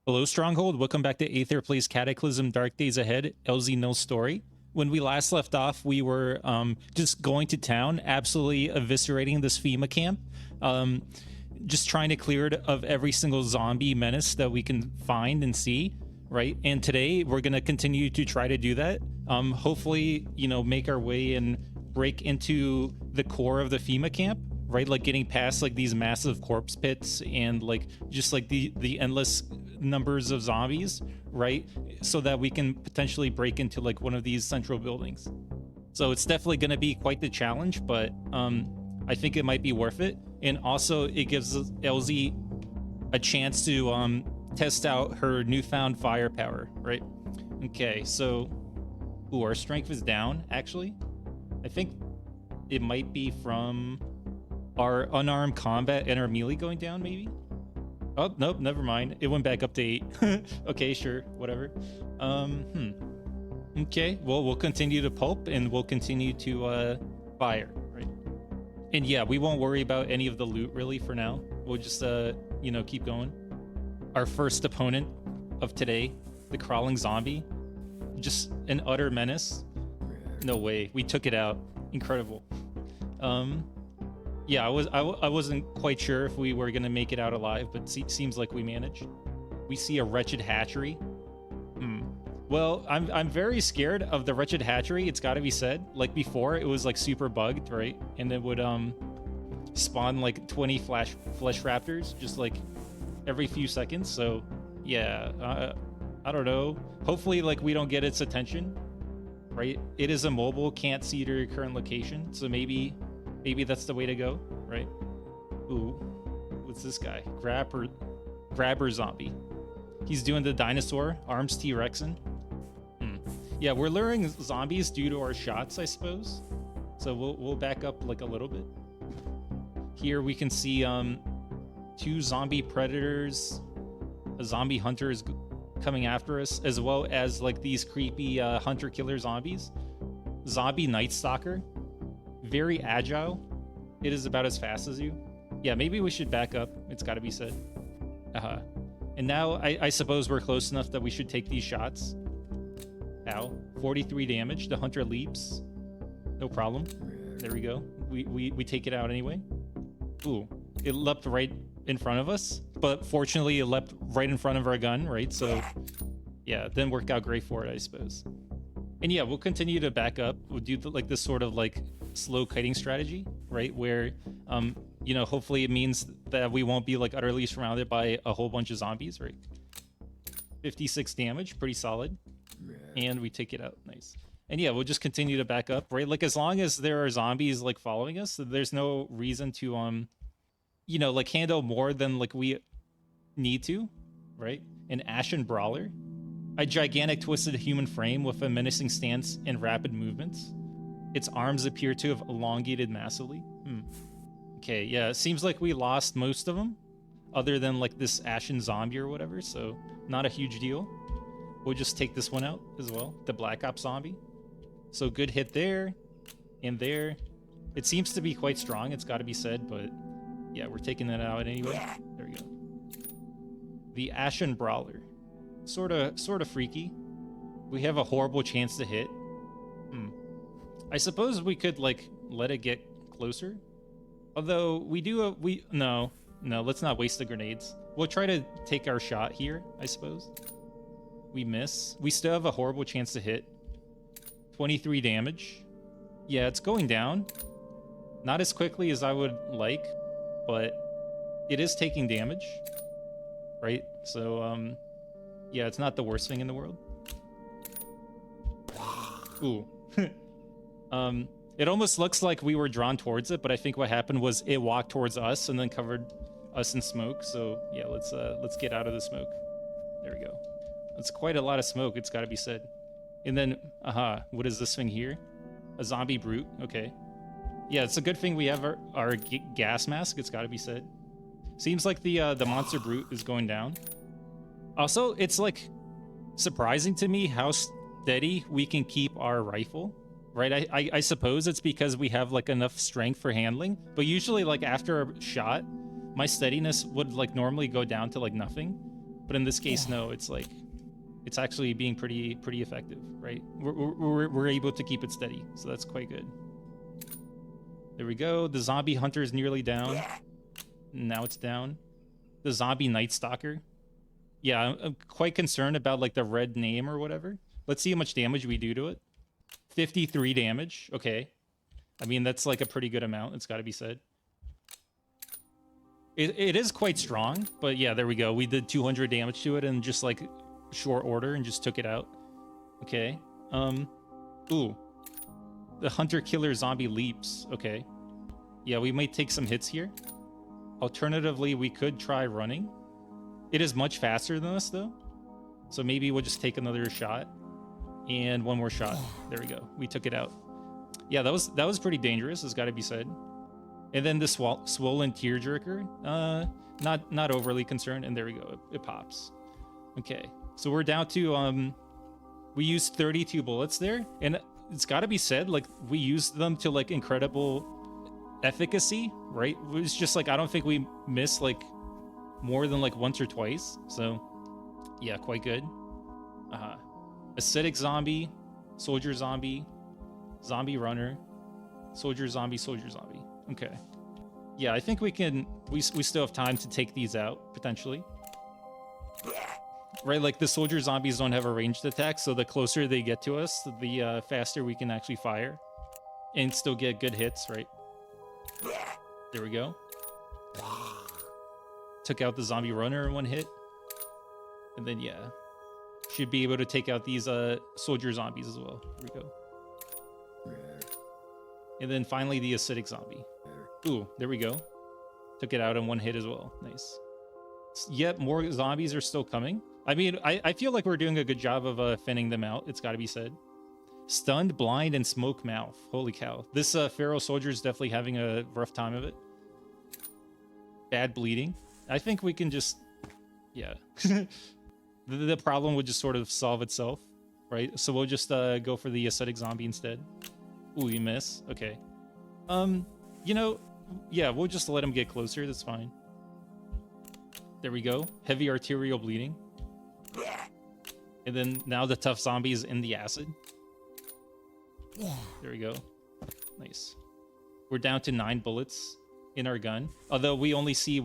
Hello, Stronghold. Welcome back to Aether Plays Cataclysm Dark Days Ahead, Elsie Nil story. When we last left off, we were just going to town, absolutely eviscerating this FEMA camp, just trying to clear it of every single zombie menace that we can find and see, right? And today, we're going to continue to try to do that. Hopefully, you know, make our way and break into the core of the FEMA camp, right? Like getting past like these massive corpse pits and like just like the endless numbers of zombies, right? So that we can potentially break into like one of these central buildings. So it's definitely going to be quite the challenge, but I think it might be worth it. And also it gives Elsie a chance to test out her newfound firepower, right? Okay, so our strength is down, actually. I think it might be from our unarmed combat and our melee going down, maybe? Oh, nope, never mind. It went back up to 8. Okay, sure, whatever. Okay, well, we'll continue to pulp and we'll continue to fire, right? And yeah, we won't worry about any of the loot really for now. We'll just, you know, keep going. Our first opponent of today, the crawling zombie. Just an utter menace. No way, we took it out. Incredible. Yeah, I wasn't quite sure if we were gonna make it out alive, but seems like we managed. We see a wretched hatchery. Well, I'm very scared of the wretched hatchery. It's got to be said. Like before, it was like super bugged, right? And it would spawn like 20 flesh raptors just like every few seconds. So yeah, I don't know. Hopefully, like we don't get its attention, right? It is immobile, can't see your current location, so maybe that's the way to go, right? Ooh, what's this guy? Grabber zombie. He's doing the dinosaur, arms T-Rexin. Yeah, we're luring zombies due to our shots, I suppose. So we'll back up like a little bit. Here we can see 2 zombie predators, a zombie hunter is coming after us, as well as like these creepy hunter-killer zombies. Zombie Night Stalker. Very agile. It is about as fast as you. Yeah, maybe we should back up. It's got to be said. And now I suppose we're close enough that we should take these shots. Ow. 43 damage. The hunter leaps. No problem. There we go. We take it out anyway. Ooh. It leapt right in front of us. But fortunately, it leapt right in front of our gun, right? So, yeah, it didn't work out great for it, I suppose. And yeah, we'll continue to back up. We'll do like this sort of like slow kiting strategy, right? Where, you know, hopefully it means that we won't be like utterly surrounded by a whole bunch of zombies, right? 56 damage, pretty solid. And we take it out, nice. And yeah, we'll just continue to back up, right? Like as long as there are zombies like following us, there's no reason to, you know, like handle more than like we need to, right? An Ashen Brawler. A gigantic twisted human frame with a menacing stance and rapid movements. Its arms appear to have elongated massively. Okay, yeah, it seems like we lost most of them, other than like this Ashen Zombie or whatever, so not a huge deal. We'll just take this one out as well, the Black Ops Zombie. So good hit there, and there. It seems to be quite strong, it's got to be said, but yeah, we're taking that out anyway. There we go. The Ashen Brawler. Sort of freaky. We have a horrible chance to hit. I suppose we could like let it get closer. Although we do no, let's not waste the grenades. We'll try to take our shot here, I suppose. We miss. We still have a horrible chance to hit. 23 damage. Yeah, it's going down. Not as quickly as I would like, but it is taking damage. Right? So yeah, it's not the worst thing in the world. Ooh. It almost looks like we were drawn towards it, but I think what happened was it walked towards us and then covered us in smoke. So yeah, let's get out of the smoke. There we go. That's quite a lot of smoke, it's got to be said. And then, what is this thing here? A zombie brute. Okay. Yeah, it's a good thing we have our gas mask. It's got to be said. Seems like the monster brute is going down. Also, it's like surprising to me how steady we can keep our rifle, right? I suppose it's because we have like enough strength for handling, but usually like after a shot, my steadiness would like normally go down to like nothing. But in this case, no, it's like, it's actually being pretty effective, right? We're able to keep it steady, so that's quite good. There we go. The zombie hunter is nearly down. Now it's down. The zombie night stalker. Yeah, I'm quite concerned about like the red name or whatever. Let's see how much damage we do to it. 53 damage. Okay. I mean, that's like a pretty good amount. It's got to be said. It is quite strong, but yeah, there we go. We did 200 damage to it in just like short order and just took it out. Okay. Ooh. The hunter killer zombie leaps. Okay. Yeah, we might take some hits here. Alternatively, we could try running. It is much faster than us though. So maybe we'll just take another shot. And one more shot. There we go. We took it out. Yeah, that was pretty dangerous, has got to be said. And then the swollen tearjerker, not overly concerned. And there we go, it pops. Okay, so we're down to we used 32 bullets there, and it's got to be said, like we used them to like incredible efficacy, right? It was just like I don't think we missed like more than like once or twice. So yeah, quite good. Acidic zombie, soldier zombie, zombie runner, soldier zombie, soldier zombie. Okay. Yeah, I think we can, we still have time to take these out, potentially. Right, like the soldier zombies don't have a ranged attack, so the closer they get to us, the faster we can actually fire. And still get good hits, right? There we go. Took out the zombie runner in one hit. And then, yeah. Should be able to take out these soldier zombies as well. Here we go. And then finally the acidic zombie. Ooh, there we go. Took it out in one hit as well. Nice. Yep, more zombies are still coming. I mean, I feel like we're doing a good job of thinning them out. It's got to be said. Stunned, blind, and smoke mouth. Holy cow. This feral soldier is definitely having a rough time of it. Bad bleeding. I think we can just... Yeah. The problem would just sort of solve itself, right? So we'll just go for the acidic zombie instead. Ooh, you miss. Okay. You know, yeah, we'll just let him get closer. That's fine. There we go. Heavy arterial bleeding. And then now the tough zombie is in the acid. There we go. Nice. We're down to 9 bullets in our gun. Although we only see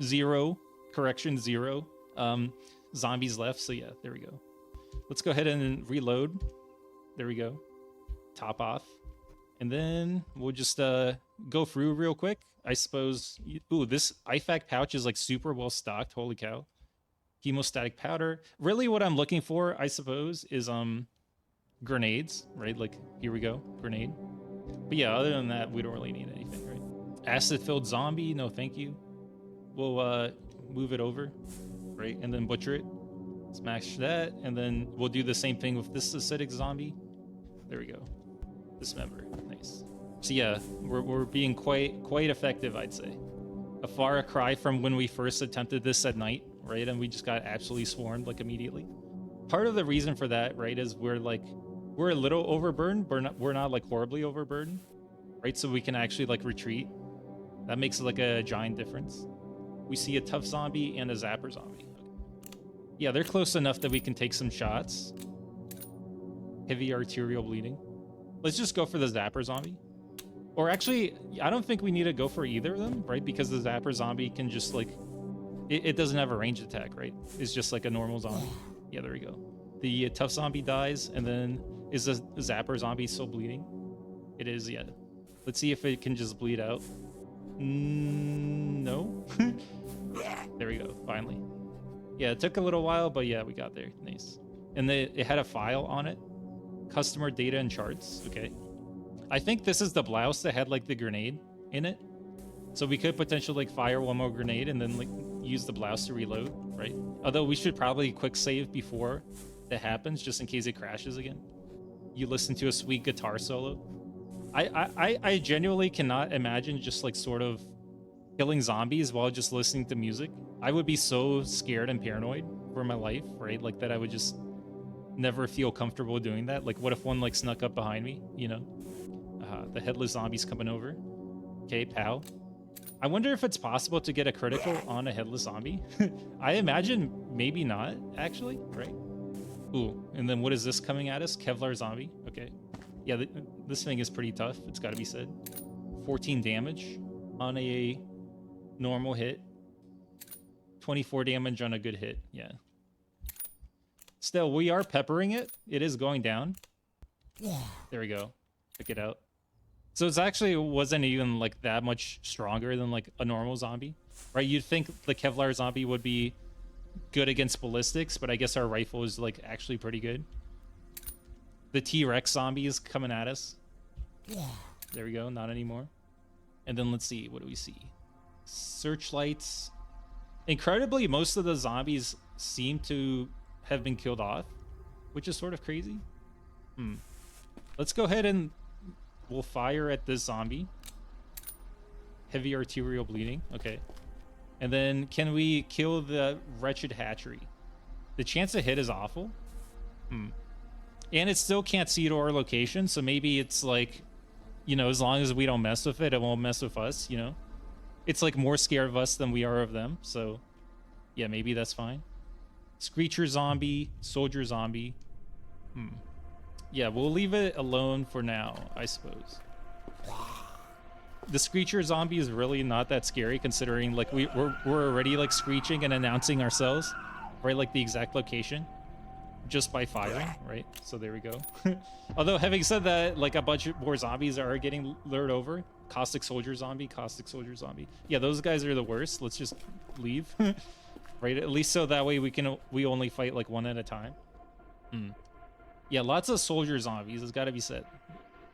0 zombies left. So yeah, there we go. Let's go ahead and reload. There we go. Top off. And then we'll just go through real quick. I suppose... Ooh, this IFAK pouch is like super well stocked. Holy cow. Hemostatic powder. Really what I'm looking for, I suppose, is grenades, right? Like, here we go. Grenade. But yeah, other than that, we don't really need anything, right? Acid-filled zombie. No, thank you. We'll move it over, right? And then butcher it. Smash that. And then we'll do the same thing with this acidic zombie. There we go. Dismember. Nice. So yeah, we're being quite effective, I'd say. A far cry from when we first attempted this at night, right? And we just got absolutely swarmed like immediately. Part of the reason for that, right, is we're a little overburdened, but we're not like horribly overburdened, right? So we can actually like retreat. That makes like a giant difference. We see a tough zombie and a zapper zombie. Yeah, they're close enough that we can take some shots. Heavy arterial bleeding. Let's just go for the zapper zombie. Or actually, I don't think we need to go for either of them, right? Because the zapper zombie can just like... It doesn't have a ranged attack, right? It's just like a normal zombie. Yeah, there we go. The tough zombie dies, and then is the zapper zombie still bleeding? It is, yeah. Let's see if it can just bleed out. No? There we go, finally. Yeah, it took a little while, but yeah, we got there. Nice. And it had a file on it. Customer data and charts. Okay. I think this is the blouse that had like the grenade in it. So we could potentially like fire one more grenade and then like use the blouse to reload, right? Although we should probably quick save before that happens, just in case it crashes again. You listen to a sweet guitar solo. I genuinely cannot imagine just like sort of killing zombies while just listening to music. I would be so scared and paranoid for my life, right? Like that I would just never feel comfortable doing that. Like what if one like snuck up behind me, you know? The headless zombie's coming over. Okay, pal. I wonder if it's possible to get a critical on a headless zombie. I imagine maybe not, actually, right? Ooh, and then what is this coming at us? Kevlar zombie. Okay. Yeah, this thing is pretty tough. It's got to be said. 14 damage on a normal hit. 24 damage on a good hit. Yeah. Still, we are peppering it. It is going down. There we go. Check it out. So it's actually wasn't even like that much stronger than like a normal zombie, right? You'd think the Kevlar zombie would be good against ballistics, but I guess our rifle is like actually pretty good. The T-Rex zombie is coming at us. There we go, not anymore. And then let's see, what do we see? Searchlights. Incredibly, most of the zombies seem to have been killed off, which is sort of crazy. Let's go ahead and we'll fire at this zombie. Heavy arterial bleeding, okay. And then can we kill the wretched hatchery? The chance to hit is awful. And it still can't see to our location, so maybe it's like, you know, as long as we don't mess with it, it won't mess with us, you know? It's like more scared of us than we are of them, so yeah, maybe that's fine. Screecher zombie, soldier zombie. Yeah, we'll leave it alone for now, I suppose. The Screecher zombie is really not that scary, considering like we're already like screeching and announcing ourselves, right? Like the exact location, just by firing, right? So there we go. Although having said that, like a bunch more zombies are getting lured over. Caustic soldier zombie, caustic soldier zombie. Yeah, those guys are the worst. Let's just leave, right? At least so that way we only fight like one at a time. Yeah, lots of soldier zombies. It's got to be said.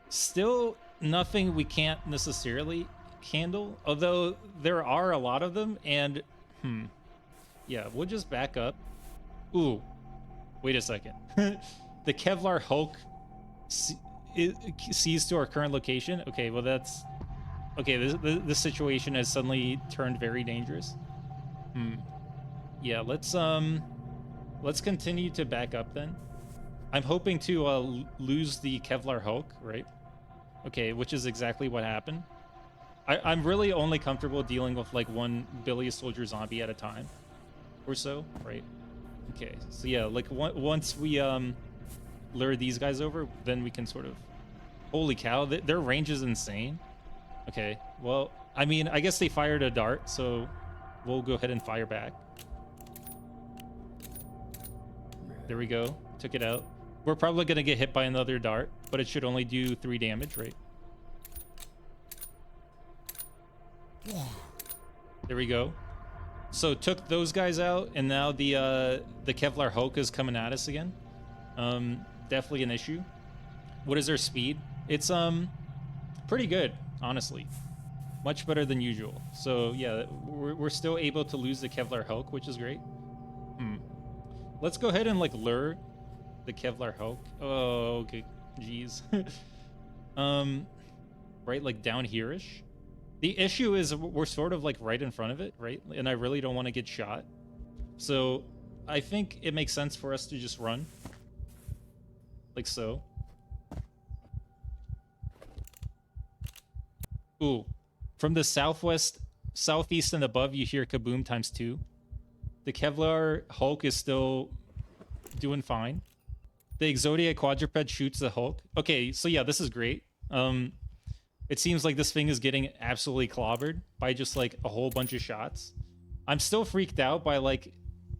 Still nothing we can't necessarily handle, although there are a lot of them, and yeah, we'll just back up. Ooh, wait a second. The Kevlar Hulk sees to our current location. Okay, well that's okay. This situation has suddenly turned very dangerous. Yeah, let's continue to back up then. I'm hoping to lose the Kevlar Hulk, right? Okay, which is exactly what happened. I'm really only comfortable dealing with like one Billy Soldier zombie at a time or so, right? Okay, so yeah, like once we lure these guys over, then we can sort of... Holy cow, their range is insane. Okay, well, I mean, I guess they fired a dart, so we'll go ahead and fire back. There we go, took it out. We're probably gonna get hit by another dart, but it should only do 3 damage, right? There we go. So took those guys out, and now the Kevlar Hulk is coming at us again. Definitely an issue. What is their speed? It's pretty good, honestly. Much better than usual. So yeah, we're still able to lose the Kevlar Hulk, which is great. Let's go ahead and like lure the Kevlar Hulk. Oh, okay. Jeez. Right, like down here-ish. The issue is we're sort of like right in front of it, right? And I really don't want to get shot. So I think it makes sense for us to just run. Like so. Ooh. From the southwest, southeast and above, you hear kaboom ×2. The Kevlar Hulk is still doing fine. The Exodia quadruped shoots the Hulk. Okay, so yeah, this is great. It seems like this thing is getting absolutely clobbered by just like a whole bunch of shots. I'm still freaked out by like,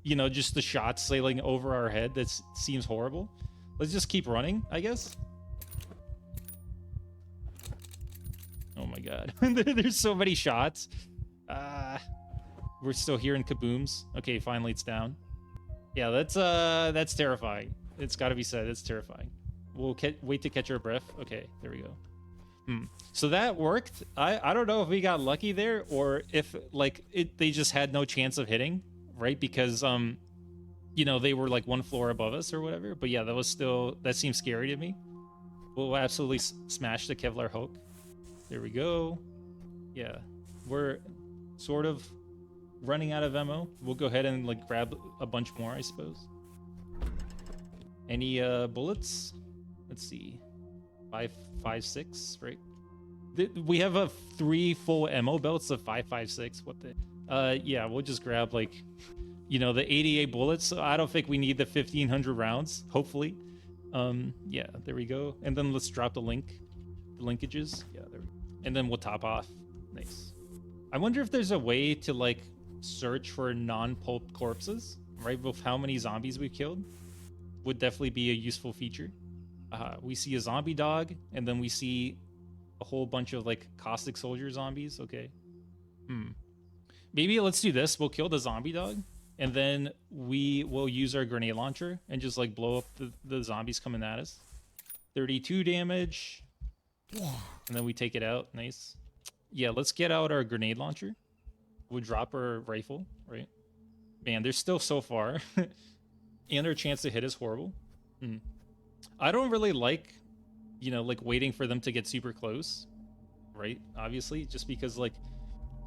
you know, just the shots sailing over our head. That seems horrible. Let's just keep running, I guess. Oh my god. There's so many shots. We're still hearing kabooms. Okay, finally it's down. Yeah, that's terrifying. It's got to be said, it's terrifying. We'll wait to catch our breath. Okay, there we go. So that worked. I don't know if we got lucky there or if like they just had no chance of hitting, right? Because you know, they were like one floor above us or whatever. But yeah, that seems scary to me. We'll absolutely smash the Kevlar Hulk. There we go. Yeah, we're sort of running out of ammo. We'll go ahead and like grab a bunch more, I suppose. Any bullets? Let's see. 5.56, right? We have 3 full ammo belts of 5.56. What the? Yeah, we'll just grab like you know, the 88 bullets. So I don't think we need the 1500 rounds, hopefully. Yeah, there we go. And then let's drop the linkages. Yeah, there we go. And then we'll top off. Nice. I wonder if there's a way to like search for non-pulp corpses, right? With how many zombies we've killed. Would definitely be a useful feature. We see a zombie dog, and then we see a whole bunch of like caustic soldier zombies. Okay. Maybe let's do this. We'll kill the zombie dog, and then we will use our grenade launcher and just like blow up the zombies coming at us. 32 damage. And then we take it out. Nice. Yeah, let's get out our grenade launcher. We'll drop our rifle, right? Man, they're still so far. And their chance to hit is horrible. I don't really like, you know, like waiting for them to get super close, right? Obviously, just because like,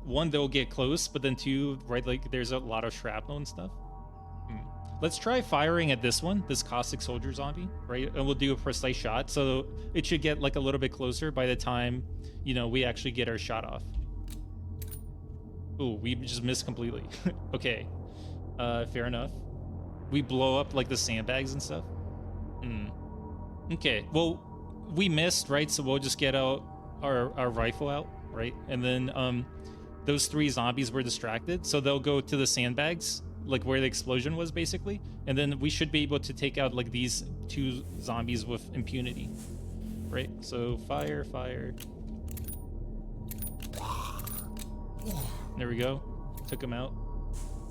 one, they'll get close, but then two, right, like there's a lot of shrapnel and stuff. Let's try firing at this one, this caustic soldier zombie, right? And we'll do a precise shot, so it should get like a little bit closer by the time, you know, we actually get our shot off. Ooh, we just missed completely. Okay, fair enough. We blow up like the sandbags and stuff. Okay, well, we missed, right? So we'll just get out our rifle out, right? And then those 3 zombies were distracted, so they'll go to the sandbags, like where the explosion was basically, and then we should be able to take out like these 2 zombies with impunity, right? So fire. There we go. Took him out.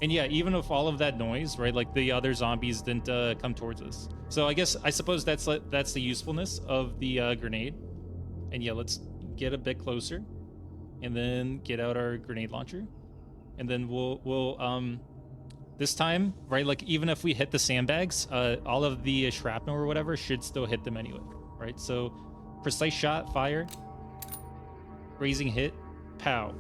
And yeah, even with all of that noise, right, like the other zombies didn't come towards us. So I suppose that's the usefulness of the grenade. And yeah, let's get a bit closer, and then get out our grenade launcher, and then we'll this time, right, like even if we hit the sandbags, all of the shrapnel or whatever should still hit them anyway, right? So precise shot, fire, raising hit, pow.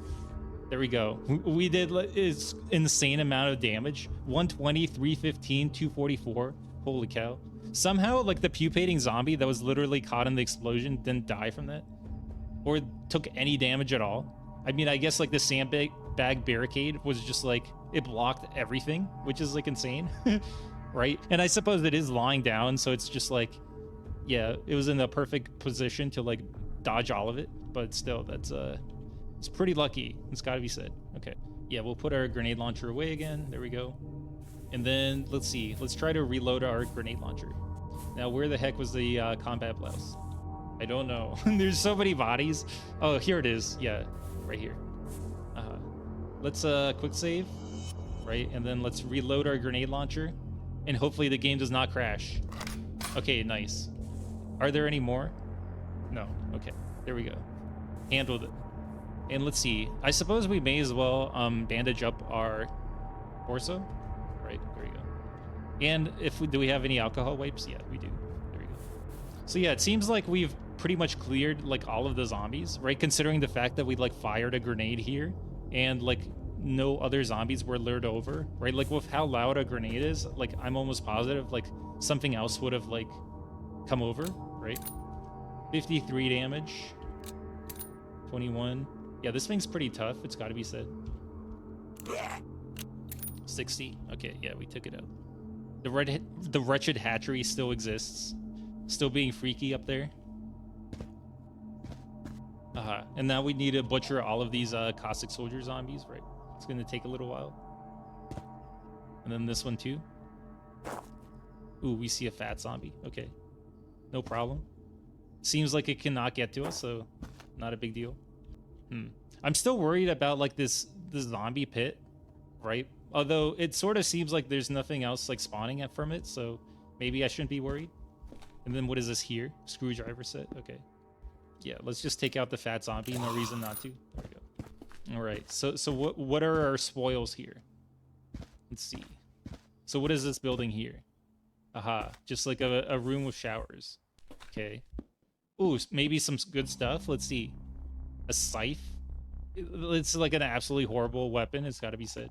There we go. We did is insane amount of damage. 120, 315, 244. Holy cow. Somehow, like the pupating zombie that was literally caught in the explosion didn't die from that, or took any damage at all. I mean, I guess like the sandbag barricade was just like, it blocked everything, which is like insane, right? And I suppose it is lying down, so it's just like, yeah, it was in the perfect position to like dodge all of it, but still, that's it's pretty lucky. It's got to be said. Okay. Yeah, we'll put our grenade launcher away again. There we go. And then let's see. Let's try to reload our grenade launcher. Now, where the heck was the combat blouse? I don't know. There's so many bodies. Oh, here it is. Yeah, right here. Let's quick save, right? And then let's reload our grenade launcher, and hopefully the game does not crash. Okay, nice. Are there any more? No. Okay, there we go. Handled it. And let's see. I suppose we may as well bandage up our torso. Right, there we go. And do we have any alcohol wipes? Yeah, we do. There we go. So yeah, it seems like we've pretty much cleared like all of the zombies, right? Considering the fact that we like fired a grenade here, and like no other zombies were lured over, right? Like with how loud a grenade is, like I'm almost positive like something else would have like come over, right? 53 damage. 21. Yeah, this thing's pretty tough, it's got to be said. 60. Okay, yeah, we took it out. The wretched hatchery still exists, still being freaky up there. And now we need to butcher all of these caustic soldier zombies, right? It's gonna take a little while. And then this one too. Ooh, we see a fat zombie. Okay, no problem. Seems like it cannot get to us, so not a big deal. I'm still worried about like this zombie pit, right? Although it sort of seems like there's nothing else like spawning from it, so maybe I shouldn't be worried. And then what is this here? Screwdriver set. Okay. Yeah, let's just take out the fat zombie. No reason not to. There we go. All right. So what are our spoils here? Let's see. So what is this building here? Just like a room with showers. Okay. Ooh, maybe some good stuff. Let's see. A scythe. It's like an absolutely horrible weapon, it's got to be said.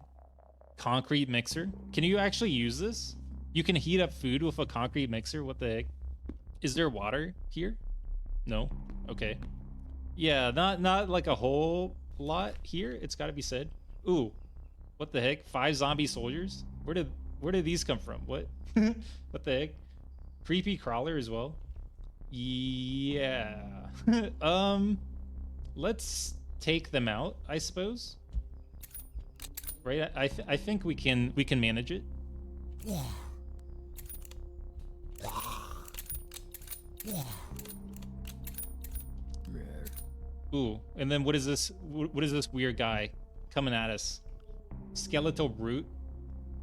Concrete mixer. Can you actually use this? You can heat up food with a concrete mixer. What the heck? Is there water here? No. Okay. Yeah, not like a whole lot here, it's got to be said. Ooh, what the heck? 5 zombie soldiers? Where did these come from? What? What the heck? Creepy crawler as well. Yeah. Let's take them out, I suppose. Right? I think we can manage it. Ooh, and then what is this? What is this weird guy coming at us? Skeletal brute.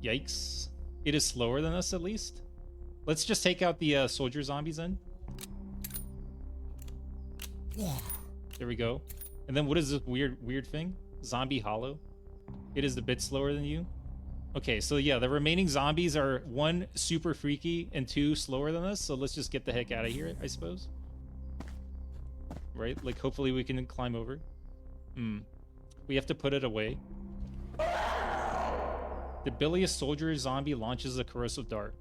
Yikes. It is slower than us, at least. Let's just take out the soldier zombies then. There we go. And then what is this weird thing? Zombie hollow. It is a bit slower than you. Okay, so yeah, the remaining zombies are 1, super freaky, and 2, slower than us. So let's just get the heck out of here, I suppose. Right? Like, hopefully we can climb over. We have to put it away. The bilious soldier zombie launches a corrosive dart.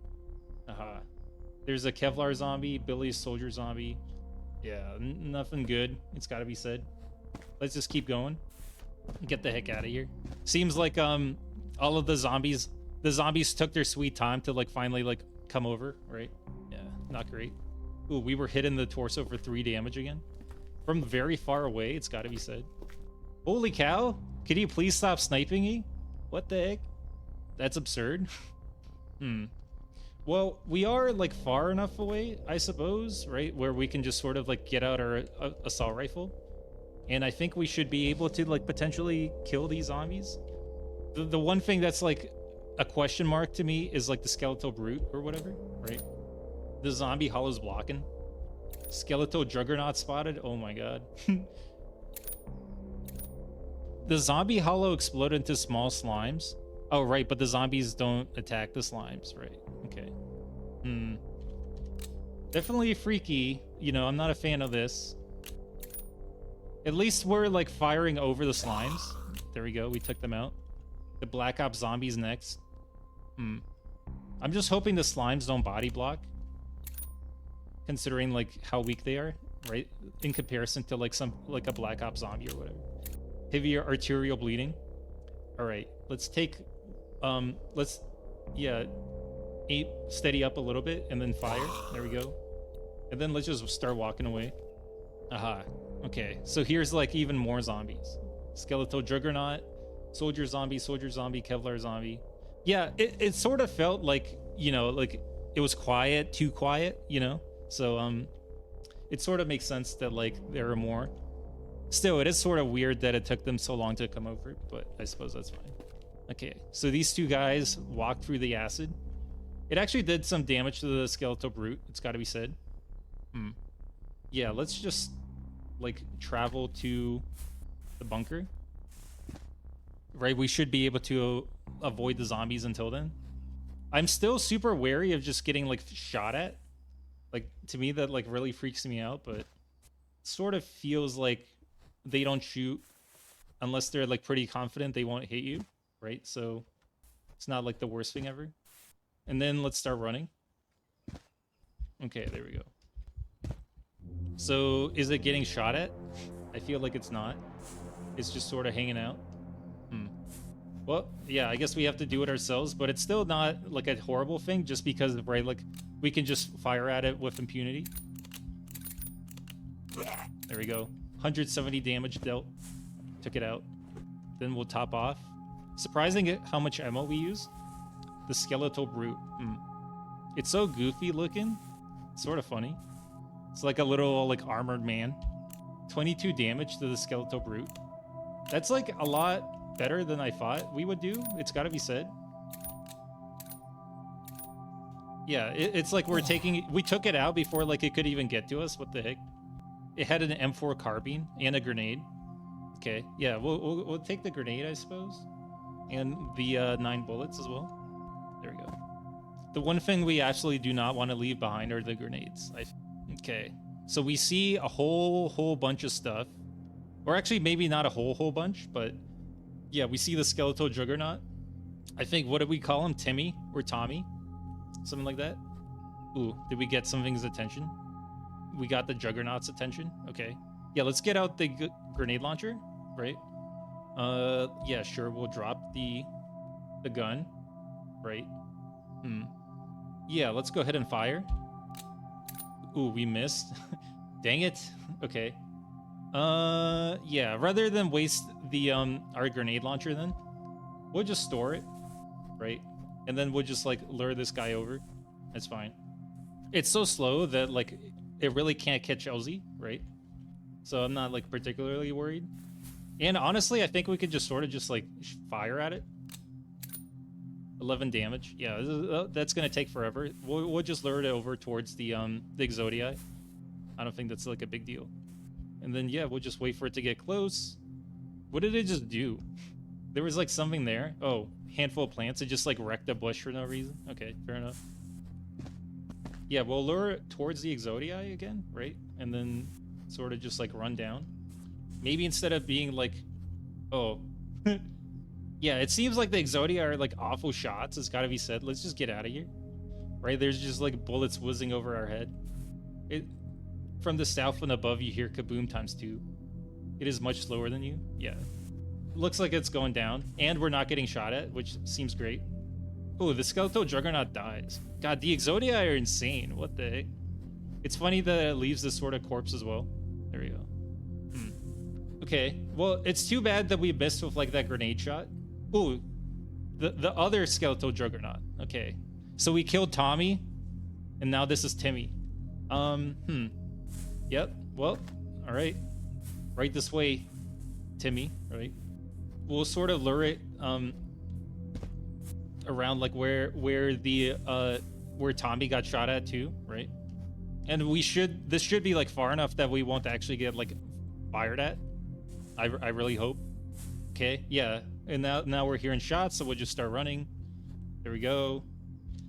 There's a Kevlar zombie, bilious soldier zombie. Yeah, nothing good. It's got to be said. Let's just keep going. Get the heck out of here. Seems like all of the zombies took their sweet time to like finally like come over, right? Yeah, not great. Ooh, we were hit in the torso for 3 damage again. From very far away, it's got to be said. Holy cow! Could you please stop sniping me? What the heck? That's absurd. Well, we are like far enough away, I suppose, right? Where we can just sort of like get out our assault rifle. And I think we should be able to like potentially kill these zombies. The one thing that's like a question mark to me is like the skeletal brute or whatever, right? The zombie hollow's blocking. Skeletal juggernaut spotted. Oh my god. The zombie hollow exploded into small slimes. Oh, right, but the zombies don't attack the slimes, right? Okay. Definitely freaky. You know, I'm not a fan of this. At least we're, like, firing over the slimes. There we go. We took them out. The Black Ops zombies next. I'm just hoping the slimes don't body block. Considering, like, how weak they are, right? In comparison to, like, a Black Ops zombie or whatever. Heavier arterial bleeding. All right, let's take... steady up a little bit and then fire. There we go. And then let's just start walking away. Okay, so here's like even more zombies. Skeletal juggernaut, soldier zombie, Kevlar zombie. Yeah, it sort of felt like, you know, like it was quiet, too quiet, you know? So it sort of makes sense that like there are more. Still, it is sort of weird that it took them so long to come over, but I suppose that's fine. Okay, so these two guys walked through the acid. It actually did some damage to the skeletal brute, it's got to be said. Yeah, let's just like travel to the bunker. Right, we should be able to avoid the zombies until then. I'm still super wary of just getting like shot at. Like, to me that like really freaks me out, but it sort of feels like they don't shoot unless they're like pretty confident they won't hit you, right? So it's not like the worst thing ever. And then let's start running. Okay, there we go. So is it getting shot at? I feel like it's not. It's just sort of hanging out. Well, yeah, I guess we have to do it ourselves, but it's still not like a horrible thing just because, right, like we can just fire at it with impunity. There we go. 170 damage dealt. Took it out. Then we'll top off. Surprising how much ammo we use. The skeletal brute. It's so goofy looking. It's sort of funny. It's like a little like armored man. 22 damage to the skeletal brute. That's like a lot better than I thought we would do. It's got to be said. Yeah, it's like we took it out before like it could even get to us. What the heck? It had an M4 carbine and a grenade. Okay, yeah, we'll take the grenade, I suppose, and the 9 bullets as well. There we go. The one thing we absolutely do not want to leave behind are the grenades. Okay, so we see a whole bunch of stuff, or actually maybe not a whole bunch, but yeah, we see the skeletal juggernaut. I think, what did we call him? Timmy or Tommy? Something like that. Ooh, did we get something's attention? We got the juggernaut's attention. Okay. Yeah, let's get out the grenade launcher, right? Yeah, sure. We'll drop the gun. right? Yeah, let's go ahead and fire. Ooh, we missed. Dang it. Okay. Yeah, rather than waste the our grenade launcher, then we'll just store it, right? And then we'll just like lure this guy over. That's fine. It's so slow that like it really can't catch Elsie, right? So I'm not like particularly worried. And honestly, I think we could just sort of just like fire at it. 11 damage. Yeah, that's gonna take forever. We'll just lure it over towards the Exodia. I don't think that's like a big deal. And then yeah, we'll just wait for it to get close. What did it just do? There was like something there. Oh, handful of plants. It just like wrecked a bush for no reason. Okay, fair enough. Yeah, we'll lure it towards the Exodia again, right? And then sort of just like run down. Maybe instead of being like, oh, yeah, it seems like the Exodia are like awful shots. It's got to be said. Let's just get out of here, right? There's just like bullets whizzing over our head. It from the south and above, you hear kaboom ×2. It is much slower than you. Yeah, looks like it's going down, and we're not getting shot at, which seems great. Oh, the skeletal juggernaut dies. God, the Exodia are insane. What the heck? It's funny that it leaves this sort of corpse as well. There we go. Okay, well, it's too bad that we missed with like that grenade shot. Ooh, the other skeletal juggernaut. Okay, so we killed Tommy, and now this is Timmy. Yep. Well, all right. Right this way, Timmy. Right. We'll sort of lure it around like where Tommy got shot at too, right? And this should be like far enough that we won't actually get like fired at. I really hope. Okay, yeah. And now we're hearing shots, so we'll just start running. There we go.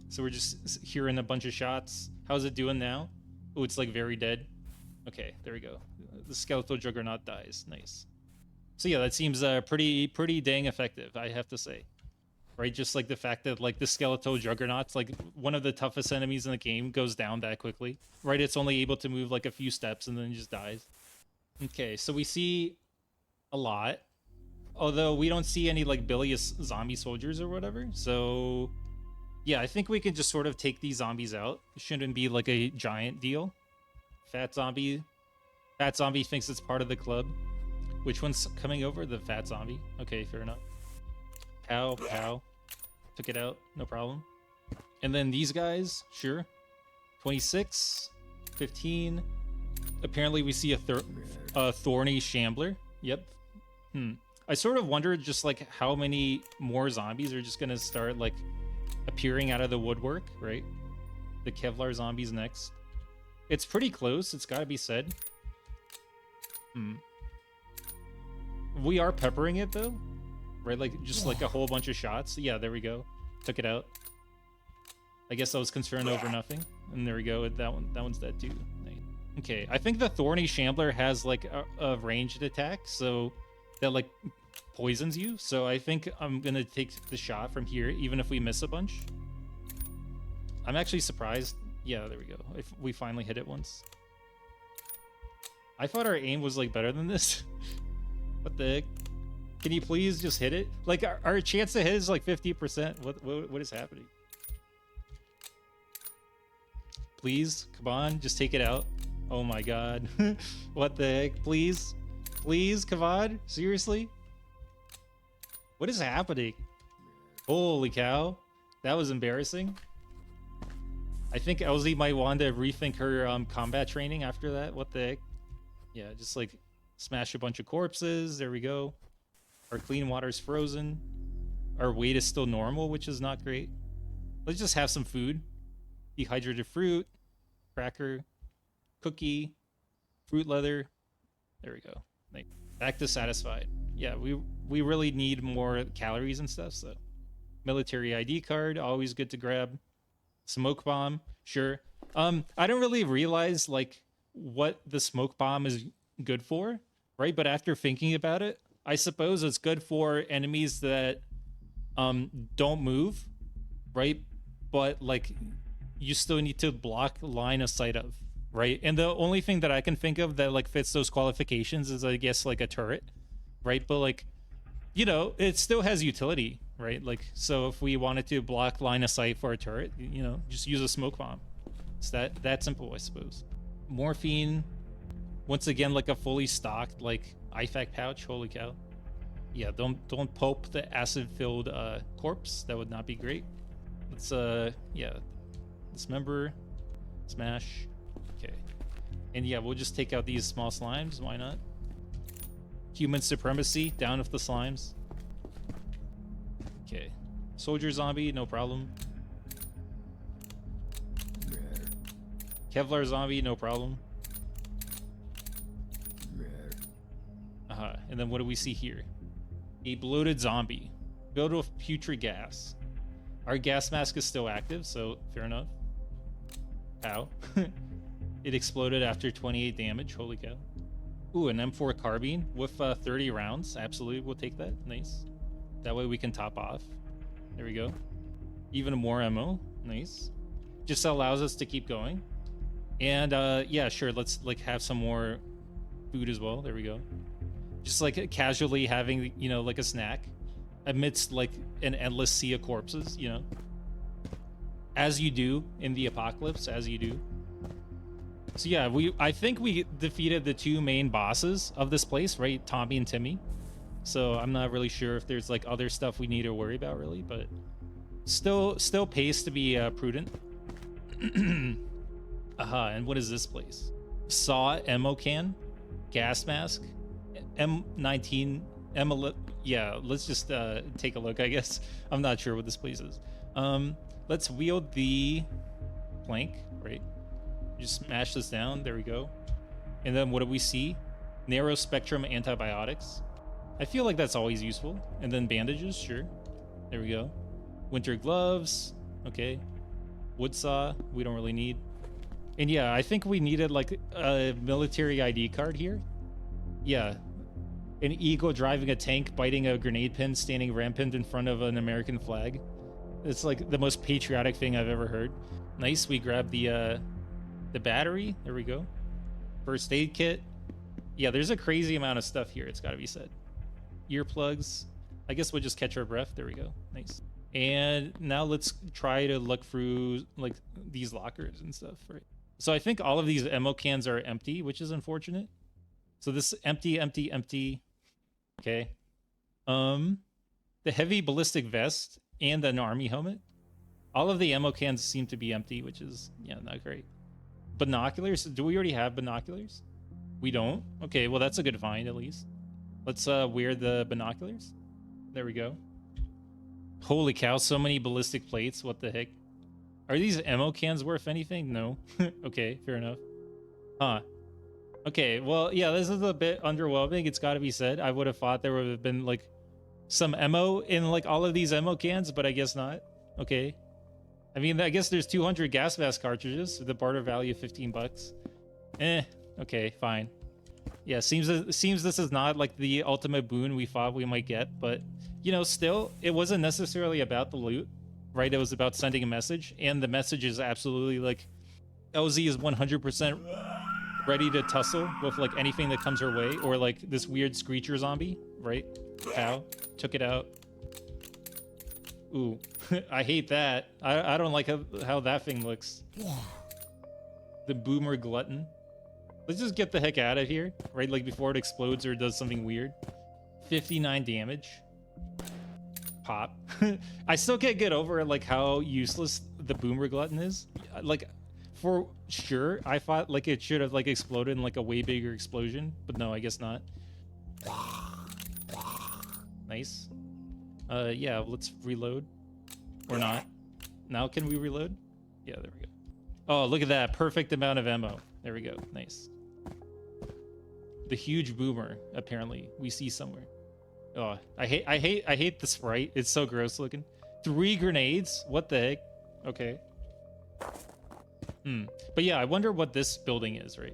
So we're just hearing a bunch of shots. How's it doing now? Oh, it's like very dead. Okay, there we go. The skeletal juggernaut dies. Nice. So yeah, that seems pretty dang effective, I have to say. Right, just like the fact that like the skeletal juggernaut's like one of the toughest enemies in the game goes down that quickly. Right, it's only able to move like a few steps and then it just dies. Okay, so we see a lot, although we don't see any like bilious zombie soldiers or whatever. So yeah, I think we can just sort of take these zombies out. It shouldn't be like a giant deal. Fat zombie thinks it's part of the club. Which one's coming over? The fat zombie. Okay, fair enough. Pow, pow. Took it out, no problem. And then these guys, sure. 26, 15. Apparently we see a thorny shambler. Yep. I sort of wondered just like how many more zombies are just gonna start like appearing out of the woodwork, right? The Kevlar zombies next. It's pretty close, it's gotta be said. We are peppering it though, right? Like just like a whole bunch of shots. Yeah, there we go. Took it out. I guess I was concerned over nothing. And there we go. That one's dead too. Nice. Okay, I think the thorny shambler has like a ranged attack, so that like poisons you. So I think I'm gonna take the shot from here, even if we miss a bunch. I'm actually surprised. Yeah, there we go. If we finally hit it once. I thought our aim was like better than this. What the heck? Can you please just hit it? Like our chance to hit is like 50%. What is happening? Please, come on, just take it out. Oh my god. What the heck? Please? Please, come on. Seriously? What is happening? Holy cow. That was embarrassing. I think Elsie might want to rethink her combat training after that. What the heck? Yeah, just like smash a bunch of corpses. There we go. Our clean water's frozen. Our weight is still normal, which is not great. Let's just have some food. Dehydrated fruit, cracker, cookie, fruit leather. There we go. Back to satisfied. Yeah, we really need more calories and stuff, so. Military ID card, always good to grab. Smoke bomb, sure. I don't really realize like what the smoke bomb is good for, right? But after thinking about it, I suppose it's good for enemies that don't move, right? But like you still need to block line of sight of, right? And the only thing that I can think of that like fits those qualifications is I guess like a turret, right? But like you know, it still has utility, right? Like, so if we wanted to block line of sight for a turret, you know, just use a smoke bomb. It's that simple, I suppose. Morphine, once again, like a fully stocked like IFAK pouch. Holy cow! Yeah, don't pulp the acid-filled corpse. That would not be great. Let's yeah, dismember, smash. Okay, and yeah, we'll just take out these small slimes. Why not? Human supremacy, down with the slimes. Okay, soldier zombie, no problem. Kevlar zombie, no problem. And then what do we see here? A bloated zombie, filled with putrid gas. Our gas mask is still active, so fair enough. Ow. It exploded after 28 damage, holy cow. Ooh, an M4 carbine with 30 rounds. Absolutely, we'll take that. Nice. That way we can top off. There we go. Even more ammo. Nice. Just allows us to keep going. And yeah, sure, let's like have some more food as well. There we go. Just like casually having, you know, like a snack amidst like an endless sea of corpses, you know. As you do in the apocalypse, as you do. So yeah, I think we defeated the two main bosses of this place, right? Tommy and Timmy. So I'm not really sure if there's like other stuff we need to worry about really, but still pays to be prudent. And what is this place? Saw ammo can, gas mask, M19, yeah, let's just take a look, I guess. I'm not sure what this place is. Let's wield the plank, right? Just smash this down. There we go. And then what do we see? Narrow spectrum antibiotics. I feel like that's always useful. And then bandages, sure. There we go. Winter gloves. Okay. Wood saw. We don't really need. And yeah, I think we needed like a military ID card here. Yeah. An eagle driving a tank, biting a grenade pin, standing rampant in front of an American flag. It's like the most patriotic thing I've ever heard. Nice. We grab the battery. There we go. First aid kit. Yeah, there's a crazy amount of stuff here, it's got to be said. Earplugs. I guess we'll just catch our breath. There we go. Nice. And now let's try to look through like these lockers and stuff, right? So I think all of these ammo cans are empty, which is unfortunate. So this empty. Okay. The heavy ballistic vest and an army helmet. All of the ammo cans seem to be empty, which is, yeah, not great. Binoculars. Do we already have binoculars? We don't. Okay, well that's a good find at least. Let's wear the binoculars. There we go. Holy cow, so many ballistic plates. What the heck? Are these ammo cans worth anything? No. Okay, fair enough. Huh. Okay, well, yeah, this is a bit underwhelming. It's got to be said. I would have thought there would have been like some ammo in like all of these ammo cans, but I guess not. Okay. I mean, I guess there's 200 gas mask cartridges with a barter value of 15 bucks. Okay, fine. Yeah, seems this is not like the ultimate boon we thought we might get, but you know, still, it wasn't necessarily about the loot, right? It was about sending a message, and the message is absolutely like, LZ is 100% ready to tussle with like anything that comes her way, or like this weird screecher zombie, right? Pow, took it out. Ooh, I hate that. I don't like how that thing looks. The boomer glutton. Let's just get the heck out of here, right? Like before it explodes or does something weird. 59 damage. Pop. I still can't get over like how useless the boomer glutton is. Like, for sure, I thought like it should have like exploded in like a way bigger explosion, but no, I guess not. Nice. Yeah, let's reload. Or not. Now can we reload? Yeah, there we go. Oh, look at that. Perfect amount of ammo. There we go. Nice. The huge boomer, apparently, we see somewhere. Oh, I hate the sprite. It's so gross looking. 3 grenades? What the heck? Okay. But yeah, I wonder what this building is, right?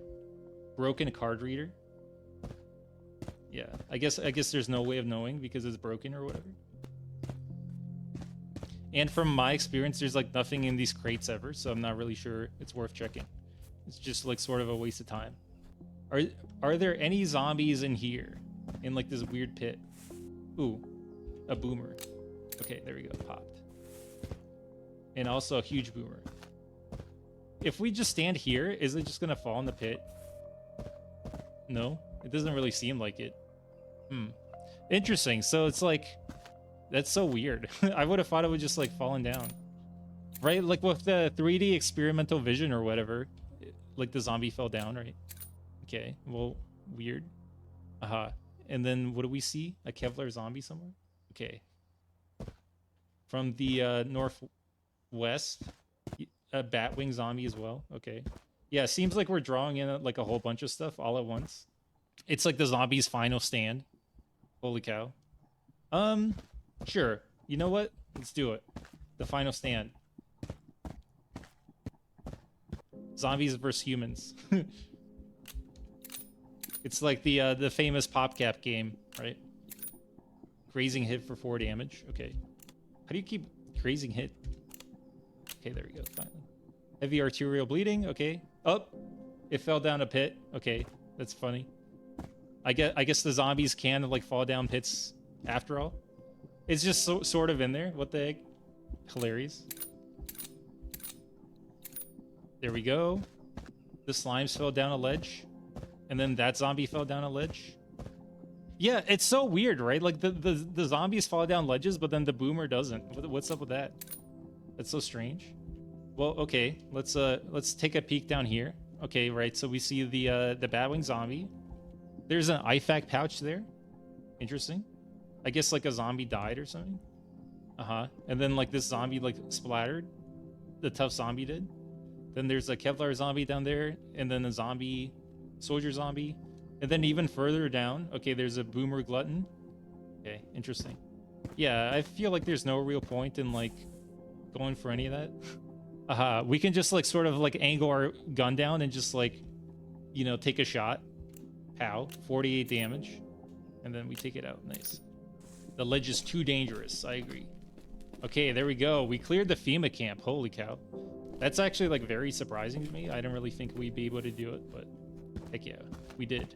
Broken card reader? Yeah, I guess there's no way of knowing because it's broken or whatever. And from my experience, there's like nothing in these crates ever, so I'm not really sure it's worth checking. It's just like sort of a waste of time. Are there any zombies in here? In like this weird pit? Ooh, a boomer. Okay, there we go, popped. And also a huge boomer. If we just stand here, is it just gonna fall in the pit? No, it doesn't really seem like it. Interesting. So it's like, that's so weird. I would have thought it would just like fallen down. Right? Like with the 3D experimental vision or whatever, like the zombie fell down, right? Okay, well, weird. And then what do we see? A Kevlar zombie somewhere? Okay. From the northwest, a Batwing zombie as well. Okay. Yeah, it seems like we're drawing in like a whole bunch of stuff all at once. It's like the zombie's final stand. Holy cow. Sure. You know what? Let's do it. The final stand. Zombies versus humans. It's like the famous PopCap game, right? Grazing hit for 4 damage. Okay. How do you keep grazing hit? Okay, there we go. Finally. Heavy arterial bleeding. Okay. Oh, it fell down a pit. Okay, that's funny. I guess the zombies can like fall down pits after all. It's just sort of in there. What the heck? Hilarious. There we go. The slimes fell down a ledge. And then that zombie fell down a ledge. Yeah, it's so weird, right? Like the zombies fall down ledges, but then the boomer doesn't. What's up with that? That's so strange. Well, okay, let's take a peek down here. Okay, right. So we see the Batwing zombie. There's an IFAK pouch there. Interesting. I guess like a zombie died or something. And then like this zombie like splattered. The tough zombie did. Then there's a Kevlar zombie down there, and then a zombie, soldier zombie, and then even further down, okay, there's a boomer glutton. Okay, interesting. Yeah, I feel like there's no real point in like going for any of that. We can just like sort of like angle our gun down and just like, you know, take a shot. Pow, 48 damage, and then we take it out. Nice. The ledge is too dangerous. I agree. Okay, there we go. We cleared the FEMA camp. Holy cow. That's actually like very surprising to me. I didn't really think we'd be able to do it, but heck yeah, we did.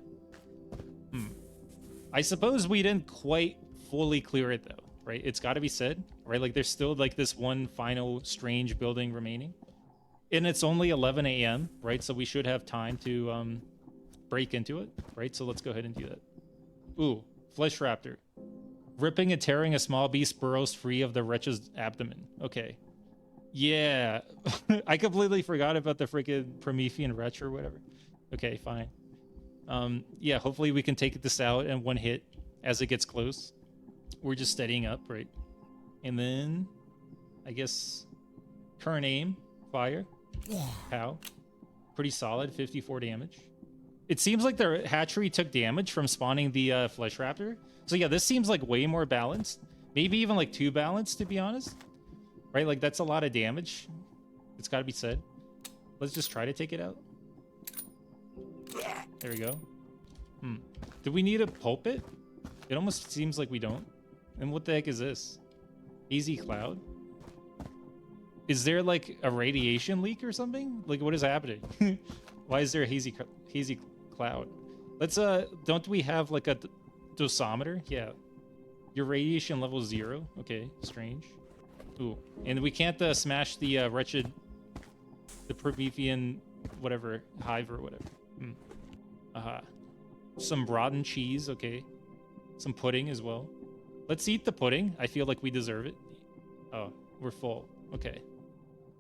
I suppose we didn't quite fully clear it though, right? It's got to be said, right? Like there's still like this one final strange building remaining. And it's only 11 a.m., right? So we should have time to break into it, right? So let's go ahead and do that. Ooh, Flesh Raptor. Ripping and tearing a small beast burrows free of the wretch's abdomen. Okay. Yeah, I completely forgot about the freaking Promethean Wretch or whatever. Okay, fine. Yeah, hopefully we can take this out in one hit as it gets close. We're just steadying up, right? And then, I guess, current aim, fire. Pow. Pretty solid, 54 damage. It seems like the hatchery took damage from spawning the Flesh Raptor. So yeah, this seems like way more balanced. Maybe even like too balanced, to be honest. Right, like that's a lot of damage. It's got to be said. Let's just try to take it out. There we go. Do we need a pulpit? It almost seems like we don't. And what the heck is this? Hazy cloud? Is there like a radiation leak or something? Like what is happening? Why is there a hazy cloud? Let's don't we have like a dosimeter? Yeah. Your radiation level is 0. Okay, strange. Ooh, and we can't smash the wretched, the Promethean, whatever, hive or whatever. Some rotten cheese, okay. Some pudding as well. Let's eat the pudding. I feel like we deserve it. Oh, we're full. Okay.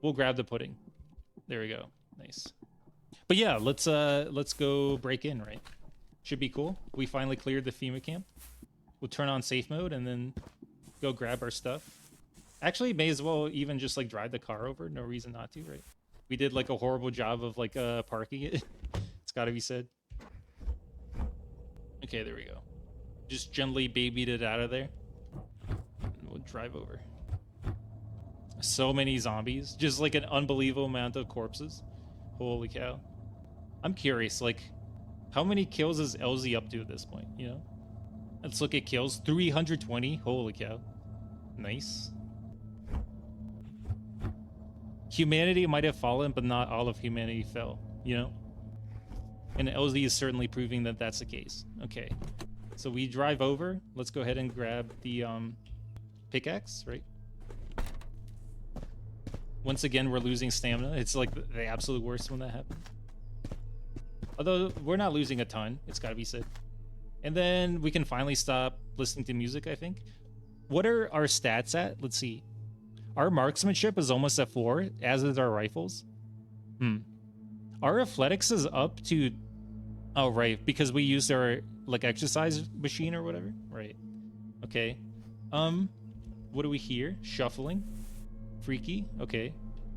We'll grab the pudding. There we go. Nice. But yeah, let's go break in, right? Should be cool. We finally cleared the FEMA camp. We'll turn on safe mode and then go grab our stuff. Actually, may as well even just like drive the car over. No reason not to, right? We did like a horrible job of like parking it. It's got to be said. Okay, there we go. Just gently babied it out of there. And we'll drive over. So many zombies. Just like an unbelievable amount of corpses. Holy cow. I'm curious, like, how many kills is Elsie up to at this point, you know? Let's look at kills. 320. Holy cow. Nice. Humanity might have fallen, but not all of humanity fell, you know? And Elsie is certainly proving that that's the case. Okay. So we drive over. Let's go ahead and grab the pickaxe, right? Once again, we're losing stamina. It's like the absolute worst when that happens. Although we're not losing a ton, it's got to be said. And then we can finally stop listening to music, I think. What are our stats at? Let's see. Our marksmanship is almost at 4, as is our rifles. Our athletics is up to... Oh, right, because we used our, like, exercise machine or whatever? Right. Okay. What do we hear? Shuffling. Freaky. Okay.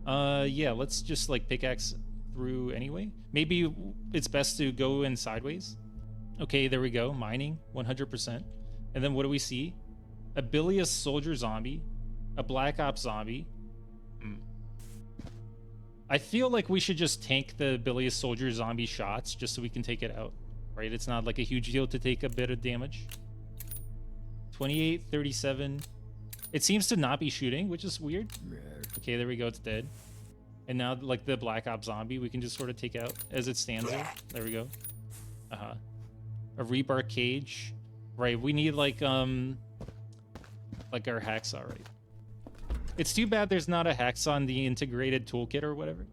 Yeah, let's just, like, pickaxe through anyway. Maybe it's best to go in sideways. Okay, there we go. Mining, 100%. And then what do we see? A bilious soldier zombie. A black ops zombie. I feel like we should just tank the bilious soldier zombie shots just so we can take it out. Right? It's not like a huge deal to take a bit of damage. 28, 37. It seems to not be shooting, which is weird. Okay, there we go. It's dead. And now, like, the black ops zombie, we can just sort of take out as it stands there. There we go. A rebar cage. Right, we need, like our hacksaw, right? It's too bad there's not a hacksaw in the integrated toolkit or whatever.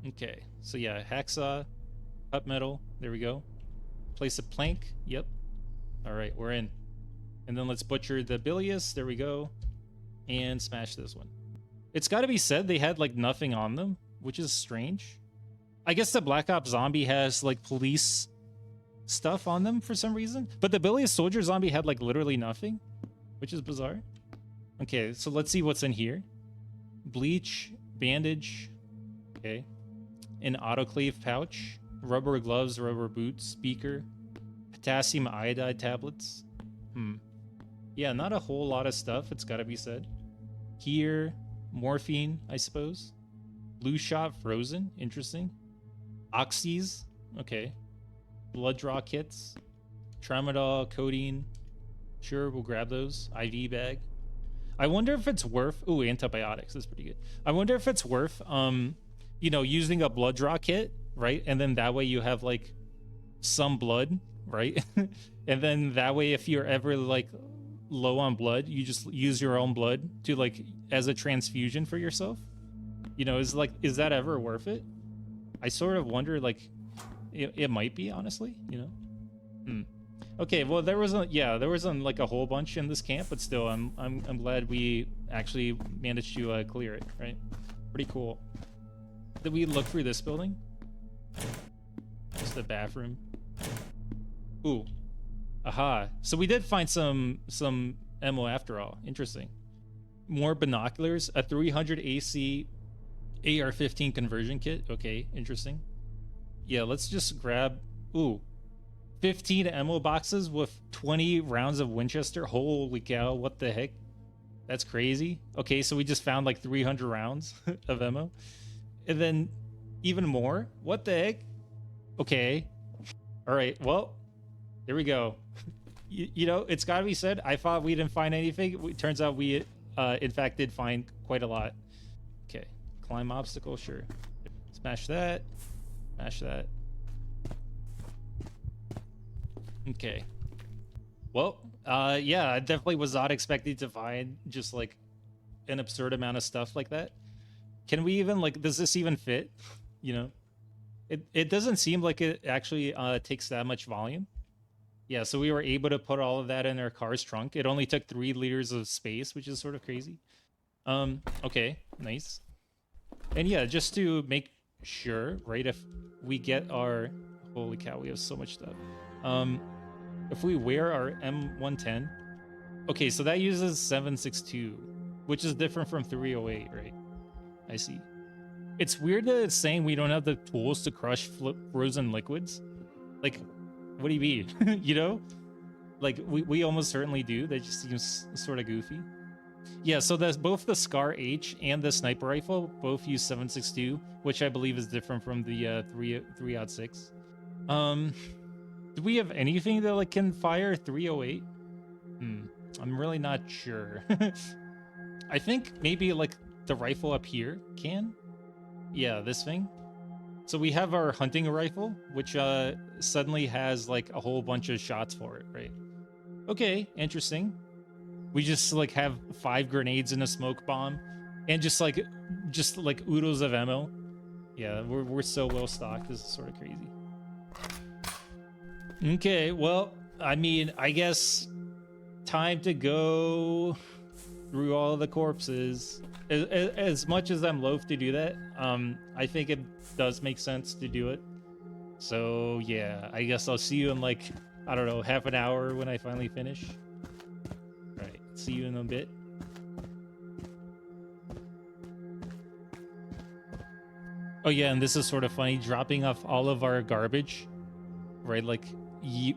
Okay, so yeah, hacksaw, cut metal, there we go. Place a plank, yep. All right, we're in. And then let's butcher the bilious, there we go. And smash this one. It's got to be said they had, like, nothing on them, which is strange. I guess the Black Ops zombie has, like, police stuff on them for some reason. But the bilious soldier zombie had, like, literally nothing, which is bizarre. Okay, so let's see what's in here. Bleach, bandage, okay. An autoclave pouch, rubber gloves, rubber boots, speaker, potassium iodide tablets. Yeah, not a whole lot of stuff, it's gotta be said. Here, morphine, I suppose. Blue shot frozen, interesting. Oxys, okay. Blood draw kits. Tramadol, codeine. Sure, we'll grab those. IV bag. I wonder if it's worth... Ooh, antibiotics, that's pretty good. I wonder if it's worth, you know, using a blood draw kit, right? And then that way you have, like, some blood, right? And then that way if you're ever, like, low on blood, you just use your own blood to, like, as a transfusion for yourself. You know, is that ever worth it? I sort of wonder, like, it might be, honestly, you know? Okay, well, there wasn't like a whole bunch in this camp, but still, I'm glad we actually managed to clear it, right? Pretty cool. Did we look through this building? Just the bathroom. Ooh. Aha. So we did find some ammo after all. Interesting. More binoculars, a 300 AC AR-15 conversion kit. Okay, interesting. Yeah, let's just grab... Ooh. 15 ammo boxes with 20 rounds of Winchester. Holy cow, what the heck? That's crazy. Okay, so we just found like 300 rounds of ammo. And then even more? What the heck? Okay. All right, well, here we go. You know, it's got to be said, I thought we didn't find anything. It turns out we, in fact, did find quite a lot. Okay, climb obstacle, sure. Smash that. Smash that. Okay. Well, yeah, I definitely was not expecting to find just, like, an absurd amount of stuff like that. Can we even, like, does this even fit? You know? It doesn't seem like it actually takes that much volume. Yeah, so we were able to put all of that in our car's trunk. It only took 3 liters of space, which is sort of crazy. Okay, nice. And yeah, just to make sure, right, if we get our... Holy cow, we have so much stuff. If we wear our M110... Okay, so that uses 7.62, which is different from 308, right? I see. It's weird that it's saying we don't have the tools to crush frozen liquids. Like, what do you mean? You know? Like, we almost certainly do. That just seems sort of goofy. Yeah, so both the Scar H and the sniper rifle both use 7.62, which I believe is different from the 3.06. Do we have anything that, like, can fire 308? I'm really not sure. I think maybe, like, the rifle up here can. Yeah, this thing. So we have our hunting rifle, which suddenly has, like, a whole bunch of shots for it, right? Okay, interesting. We just like have 5 grenades and a smoke bomb, and just like oodles of ammo. Yeah, we're so well stocked. This is sort of crazy. Okay, well, I mean, I guess time to go through all the corpses. As much as I'm loath to do that, I think it does make sense to do it. So yeah, I guess I'll see you in like, I don't know, half an hour when I finally finish. All right, see you in a bit. Oh yeah, and this is sort of funny, dropping off all of our garbage, right? Like,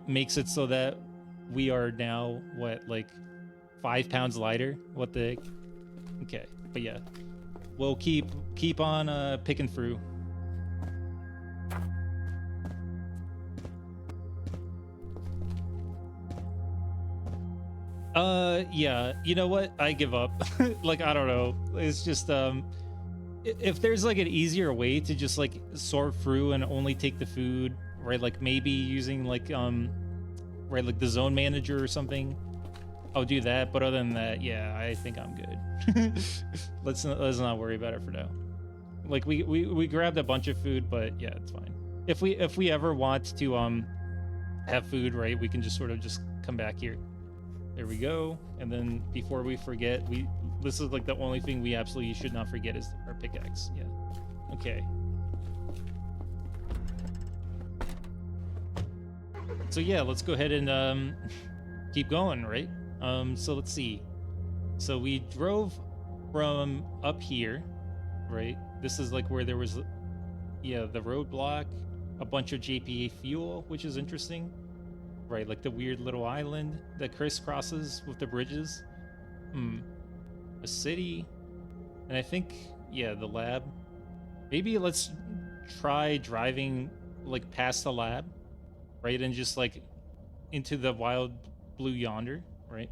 makes it so that we are now, what, like 5 pounds lighter? What the heck? Okay, but yeah, we'll keep on picking through. Yeah, you know what? I give up. Like, I don't know. It's just, if there's like an easier way to just like sort through and only take the food, right? Like maybe using like, right, like the zone manager or something, I'll do that. But other than that, yeah, I think I'm good. let's not worry about it for now. Like we grabbed a bunch of food, but yeah, it's fine. If we ever want to have food, right, we can just sort of just come back here. There we go. And then before we forget, this is like the only thing we absolutely should not forget is our pickaxe. Yeah. Okay. So yeah, let's go ahead and keep going, right? So let's see. So we drove from up here, right? This is like where there was, yeah, the roadblock, a bunch of JPA fuel, which is interesting. Right, like the weird little island that crisscrosses with the bridges. A city. And I think, yeah, the lab. Maybe let's try driving like past the lab, right? And just like into the wild blue yonder, right?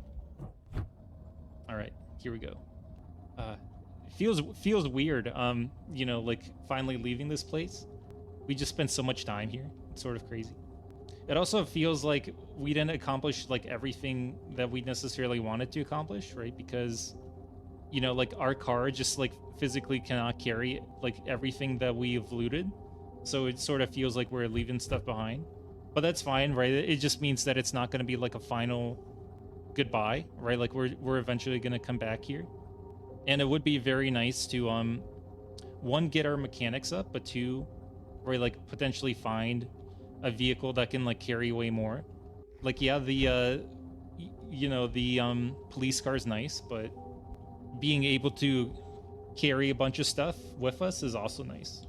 All right, here we go. Feels weird, you know, like finally leaving this place. We just spent so much time here. It's sort of crazy. It also feels like we didn't accomplish like everything that we necessarily wanted to accomplish, right? Because, you know, like our car just like physically cannot carry like everything that we've looted. So it sort of feels like we're leaving stuff behind. But that's fine, right? It just means that it's not going to be like a final goodbye, right? Like we're eventually going to come back here. And it would be very nice to one, get our mechanics up, but two, right, like potentially find a vehicle that can like carry way more. Like, yeah, the you know, the police car is nice, but being able to carry a bunch of stuff with us is also nice.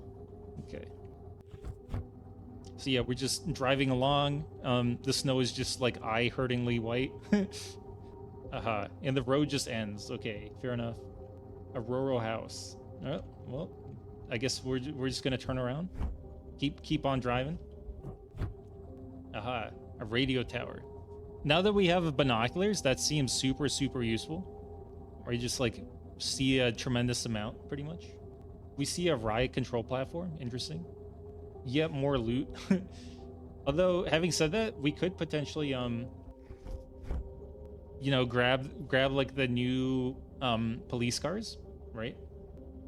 Okay, so yeah, we're just driving along. The snow is just like eye-hurtingly white. And the road just ends. Okay, fair enough. A rural house. Oh, well, I guess we're just gonna turn around, keep on driving. A radio tower. Now that we have binoculars, that seems super useful. Or you just like see a tremendous amount, pretty much. We see a riot control platform. Interesting. Yet more loot. Although, having said that, we could potentially you know, grab like the new police cars, right?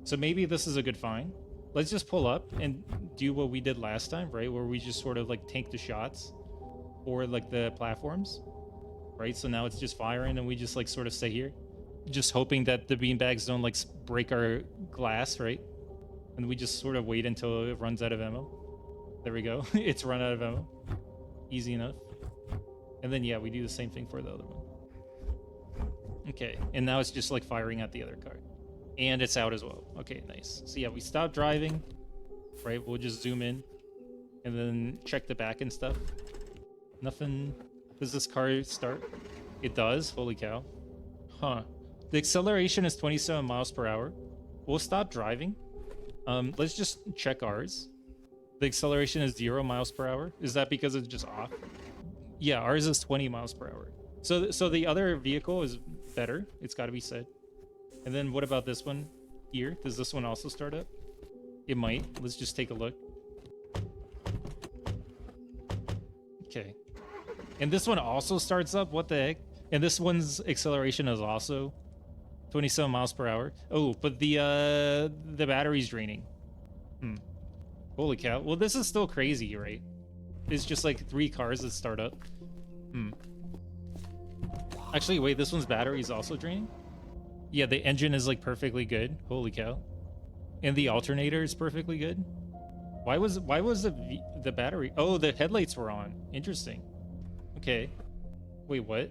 So maybe this is a good find. Let's just pull up and do what we did last time, right? Where we just sort of like tank the shots or like the platforms, right? So now it's just firing and we just like sort of stay here, just hoping that the beanbags don't like break our glass, right? And we just sort of wait until it runs out of ammo. There we go. It's run out of ammo. Easy enough. And then, yeah, we do the same thing for the other one. Okay, and now it's just like firing at the other car. And it's out as well. Okay, nice. So yeah, we stop driving, right? We'll just zoom in and then check the back and stuff. Nothing. Does this car start? It does. Holy cow. Huh. The acceleration is 27 miles per hour. We'll stop driving. Let's just check ours. The acceleration is 0 miles per hour. Is that because it's just off? Yeah, ours is 20 miles per hour. So the other vehicle is better. It's got to be said. And then what about this one here? Does this one also start up? It might. Let's just take a look. Okay. And this one also starts up? What the heck? And this one's acceleration is also 27 miles per hour. Oh, but the battery's draining. Holy cow. Well, this is still crazy, right? It's just like 3 cars that start up. Actually, wait, this one's battery is also draining? Yeah, the engine is like perfectly good. Holy cow. And the alternator is perfectly good. Why was the battery? Oh, the headlights were on. Interesting. Okay. Wait, what?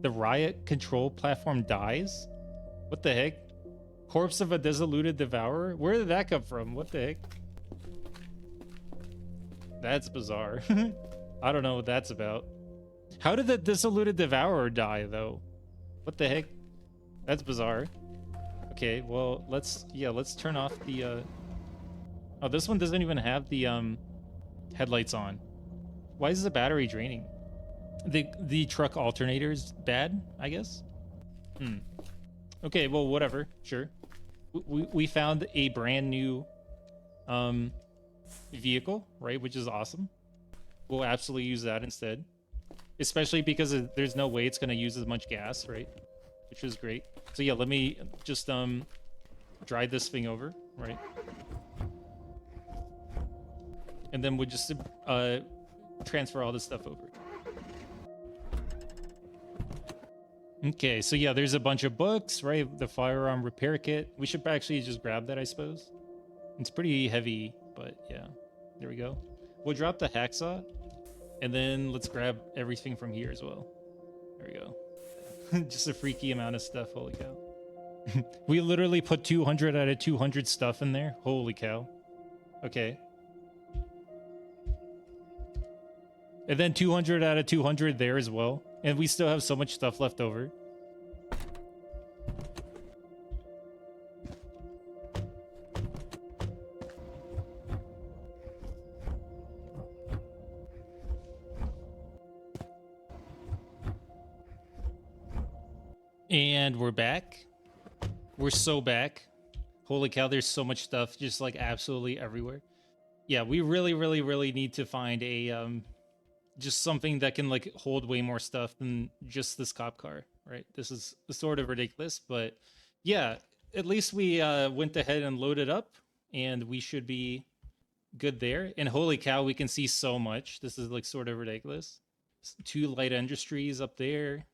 The riot control platform dies? What the heck? Corpse of a dissolute devourer? Where did that come from? What the heck? That's bizarre. I don't know what that's about. How did the dissolute devourer die, though? What the heck? That's bizarre. Okay, well, let's turn off the, Oh, this one doesn't even have the, headlights on. Why is the battery draining? The truck alternator is bad, I guess? Okay, well, whatever. Sure. We found a brand new, vehicle, right? Which is awesome. We'll absolutely use that instead. Especially because there's no way it's going to use as much gas, right? Which is great. So yeah, let me just drive this thing over, right? And then we'll just transfer all this stuff over. Okay, so yeah, there's a bunch of books, right? The firearm repair kit. We should actually just grab that, I suppose. It's pretty heavy, but yeah. There we go. We'll drop the hacksaw, and then let's grab everything from here as well. There we go. Just a freaky amount of stuff. Holy cow. We literally put 200 out of 200 stuff in there. Holy cow. Okay. And then 200 out of 200 there as well. And we still have so much stuff left over. And we're back. We're so back. Holy cow, there's so much stuff just like absolutely everywhere. Yeah, we really need to find a just something that can like hold way more stuff than just this cop car, right? This is sort of ridiculous, but yeah, at least we went ahead and loaded up, and we should be good there. And holy cow, we can see so much. This is like sort of ridiculous. 2 light industries up there,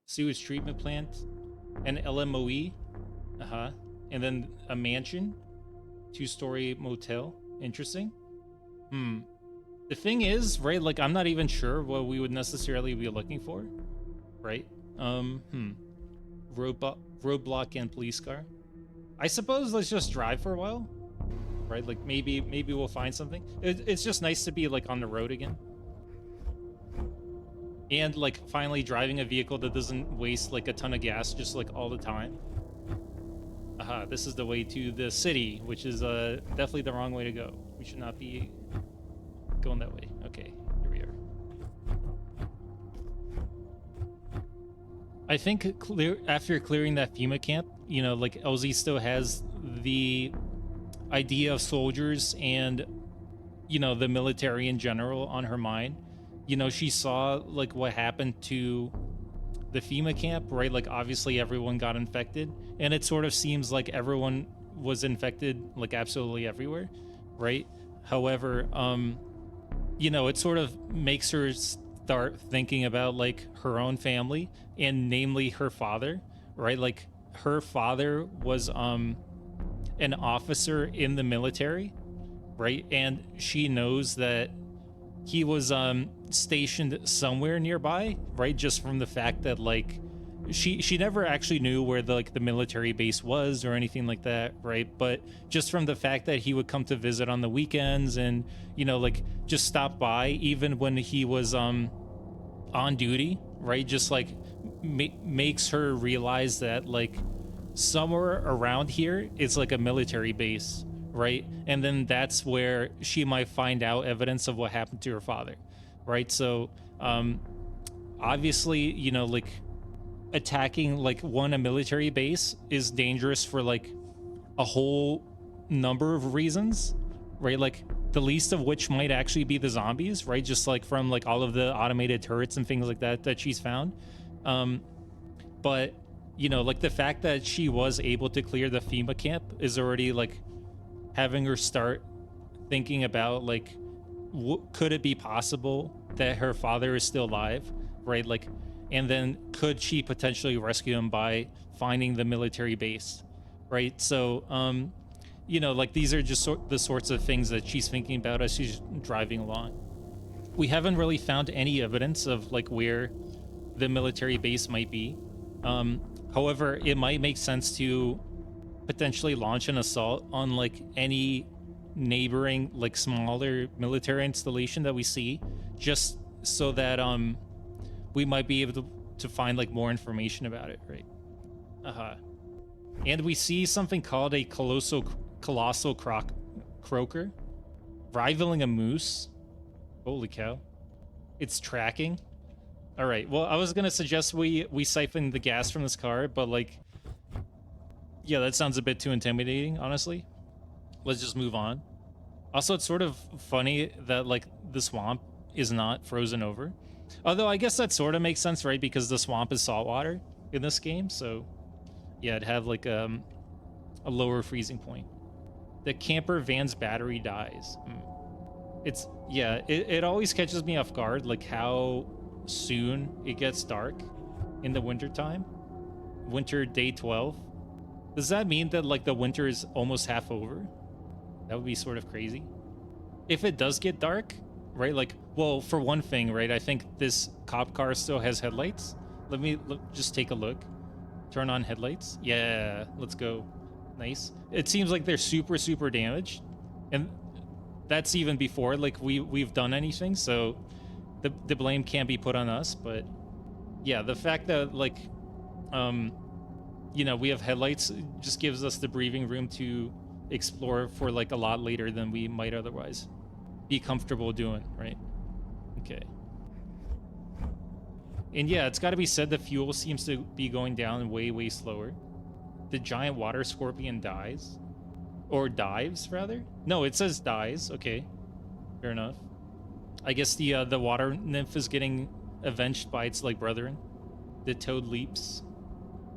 sewage treatment plant, an LMOE, and then a mansion, 2-story motel. Interesting. The thing is, right, like I'm not even sure what we would necessarily be looking for, right? Roadblock and police car. I suppose let's just drive for a while, right? Like maybe we'll find something. It's just nice to be like on the road again. And like finally driving a vehicle that doesn't waste like a ton of gas just like all the time. This is the way to the city, which is definitely the wrong way to go. We should not be going that way. Okay, here we are. I think after clearing that FEMA camp, you know, like Elsie still has the idea of soldiers and, you know, the military in general on her mind. You know, she saw like what happened to the FEMA camp, right? Like obviously everyone got infected, and it sort of seems like everyone was infected like absolutely everywhere, right? However, you know, it sort of makes her start thinking about like her own family, and namely her father, right? Like her father was an officer in the military, right? And she knows that he was stationed somewhere nearby, right? Just from the fact that like she never actually knew where the military base was or anything like that, right? But just from the fact that he would come to visit on the weekends and, you know, like just stop by even when he was on duty, right? Just like makes her realize that like somewhere around here it's like a military base, right? And then that's where she might find out evidence of what happened to her father, right? So obviously, you know, like attacking like a military base is dangerous for like a whole number of reasons, right? Like the least of which might actually be the zombies, right? Just like from like all of the automated turrets and things like that she's found. But you know, like the fact that she was able to clear the FEMA camp is already like having her start thinking about like, could it be possible that her father is still alive, right? Like, and then could she potentially rescue him by finding the military base, right? So, you know, like these are just the sorts of things that she's thinking about as she's driving along. We haven't really found any evidence of like where the military base might be. However, it might make sense to potentially launch an assault on like any neighboring like smaller military installation that we see, just so that we might be able to find like more information about it, right? And we see something called a colossal croaker rivaling a moose. Holy cow, it's tracking. All right, well, I was gonna suggest we siphon the gas from this car, but like, yeah, that sounds a bit too intimidating, honestly. Let's just move on. Also, it's sort of funny that like the swamp is not frozen over. Although I guess that sort of makes sense, right? Because the swamp is saltwater in this game. So yeah, it'd have like a lower freezing point. The camper van's battery dies. It's, yeah, it always catches me off guard, like how soon it gets dark in the wintertime. Winter day 12. Does that mean that like the winter is almost half over? That would be sort of crazy. If it does get dark, right? Like, well, for one thing, right? I think this cop car still has headlights. Let me just take a look. Turn on headlights. Yeah, let's go. Nice. It seems like they're super damaged, and that's even before like we've done anything. So the blame can't be put on us. But yeah, the fact that like you know, we have headlights just gives us the breathing room to explore for like a lot later than we might otherwise be comfortable doing, right? Okay. And yeah, it's got to be said the fuel seems to be going down way slower. The giant water scorpion dies, or dives rather. No, it says dies. Okay, fair enough. I guess the water nymph is getting avenged by its like brethren. The toad leaps.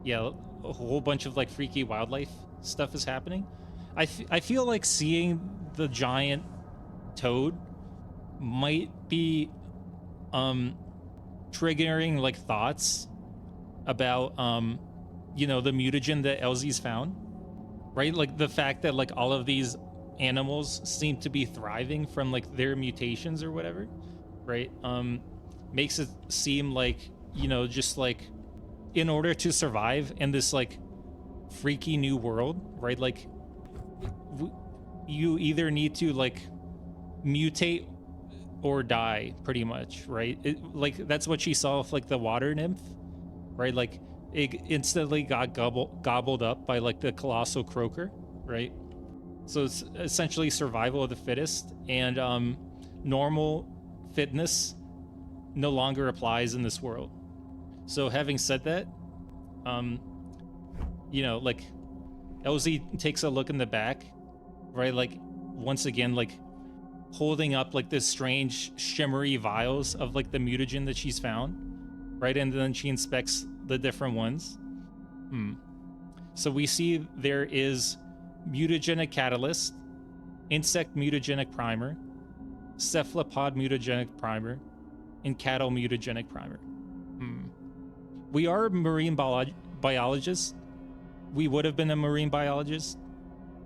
Yeah, a whole bunch of like freaky wildlife stuff is happening. I feel like seeing the giant toad might be triggering like thoughts about you know, the mutagen that Elsie's found, right? Like the fact that like all of these animals seem to be thriving from like their mutations or whatever, right? Makes it seem like, you know, just like in order to survive in this like freaky new world, right? Like you either need to like mutate or die, pretty much, right? Like that's what she saw with like the water nymph, right? Like it instantly got gobbled up by like the colossal croaker, right? So it's essentially survival of the fittest, and normal fitness no longer applies in this world. So having said that, you know, like Elsie takes a look in the back, right? Like once again, like holding up like this strange shimmery vials of like the mutagen that she's found, right? And then she inspects the different ones. So we see there is mutagenic catalyst, insect mutagenic primer, cephalopod mutagenic primer, and cattle mutagenic primer. We are marine biologists. We would have been a marine biologist.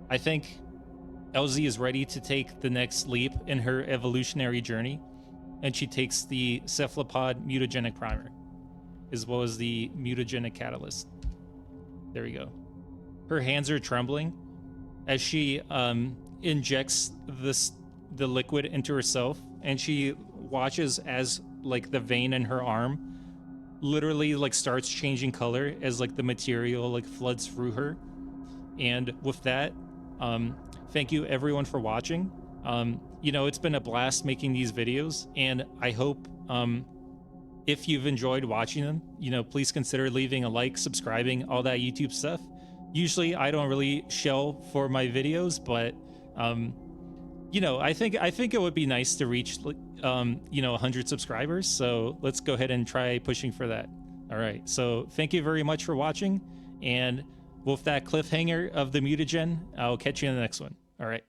I think Elsie is ready to take the next leap in her evolutionary journey, and she takes the cephalopod mutagenic primer, as well as the mutagenic catalyst. There we go. Her hands are trembling as she injects the liquid into herself, and she watches as like the vein in her arm literally like starts changing color as like the material like floods through her. And with that, thank you everyone for watching. You know, it's been a blast making these videos, and I hope if you've enjoyed watching them, you know, please consider leaving a like, subscribing, all that YouTube stuff. Usually I don't really shell for my videos, but you know, I think it would be nice to reach you know, 100 subscribers. So let's go ahead and try pushing for that. All right. All right. So thank you very much for watching. And with that cliffhanger of the mutagen, I'll catch you in the next one. All right.